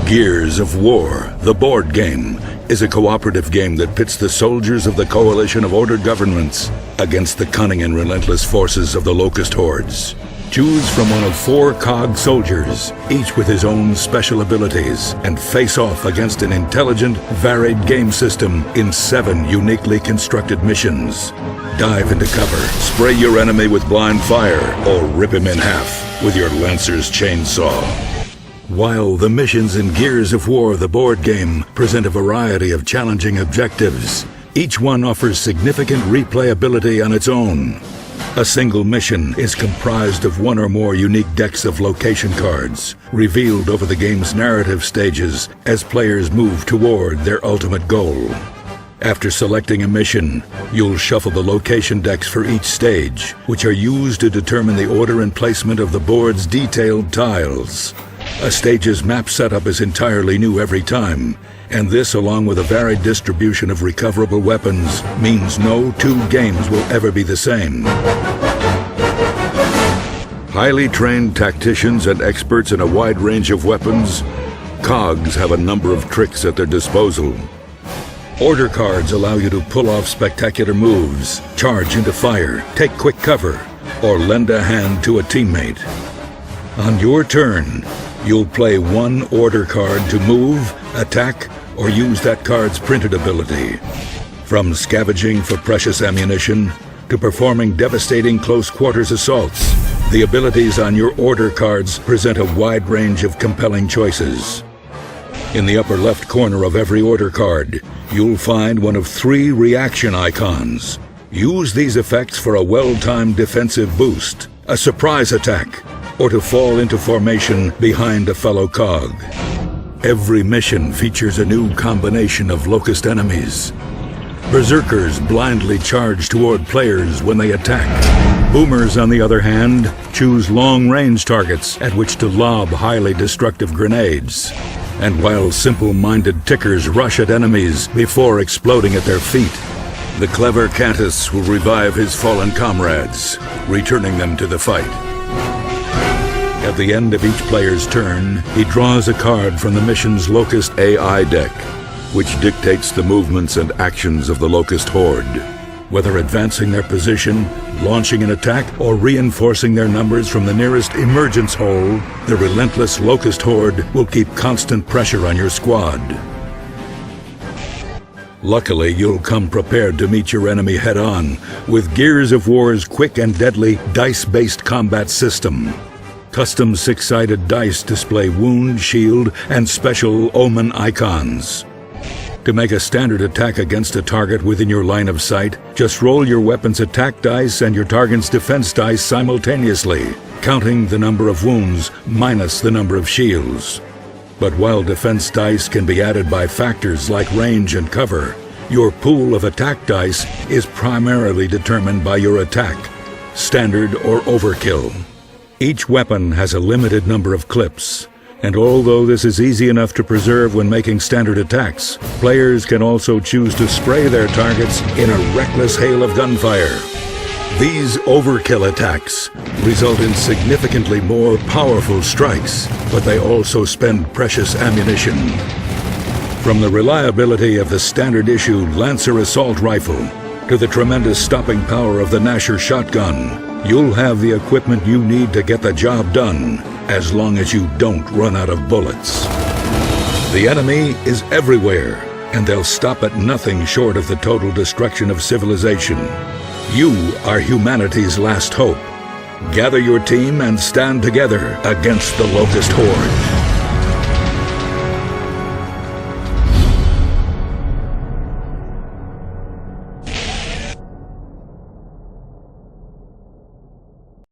Gears of War, the board game, is a cooperative game that pits the soldiers of the coalition of ordered governments against the cunning and relentless forces of the Locust Hordes. Choose from one of 4 COG soldiers, each with his own special abilities, and face off against an intelligent, varied game system in 7 uniquely constructed missions. Dive into cover, spray your enemy with blind fire, or rip him in half with your Lancer's chainsaw. While the missions in Gears of War, the board game, present a variety of challenging objectives, each one offers significant replayability on its own. A single mission is comprised of 1 or more unique decks of location cards, revealed over the game's narrative stages as players move toward their ultimate goal. After selecting a mission, you'll shuffle the location decks for each stage, which are used to determine the order and placement of the board's detailed tiles. A stage's map setup is entirely new every time, and this, along with a varied distribution of recoverable weapons, means no 2 games will ever be the same. Highly trained tacticians and experts in a wide range of weapons, COGs have a number of tricks at their disposal. Order cards allow you to pull off spectacular moves, charge into fire, take quick cover, or lend a hand to a teammate. On your turn, you'll play 1 order card to move, attack, or use that card's printed ability. From scavenging for precious ammunition to performing devastating close-quarters assaults, the abilities on your order cards present a wide range of compelling choices. In the upper left corner of every order card, you'll find one of 3 reaction icons. Use these effects for a well-timed defensive boost, a surprise attack, or to fall into formation behind a fellow COG. Every mission features a new combination of Locust enemies. Berserkers blindly charge toward players when they attack. Boomers, on the other hand, choose long-range targets at which to lob highly destructive grenades. And while simple-minded tickers rush at enemies before exploding at their feet, the clever Cantus will revive his fallen comrades, returning them to the fight. At the end of each player's turn, he draws a card from the mission's Locust AI deck, which dictates the movements and actions of the Locust Horde. Whether advancing their position, launching an attack, or reinforcing their numbers from the nearest emergence hole, the relentless Locust Horde will keep constant pressure on your squad. Luckily, you'll come prepared to meet your enemy head-on with Gears of War's quick and deadly dice-based combat system. Custom 6-sided dice display wound, shield, and special omen icons. To make a standard attack against a target within your line of sight, just roll your weapon's attack dice and your target's defense dice simultaneously, counting the number of wounds minus the number of shields. But while defense dice can be added by factors like range and cover, your pool of attack dice is primarily determined by your attack, standard or overkill. Each weapon has a limited number of clips, and although this is easy enough to preserve when making standard attacks, players can also choose to spray their targets in a reckless hail of gunfire. These overkill attacks result in significantly more powerful strikes, but they also spend precious ammunition. From the reliability of the standard issue Lancer assault rifle to the tremendous stopping power of the Gnasher shotgun, you'll have the equipment you need to get the job done, as long as you don't run out of bullets. The enemy is everywhere, and they'll stop at nothing short of the total destruction of civilization. You are humanity's last hope. Gather your team and stand together against the Locust Horde.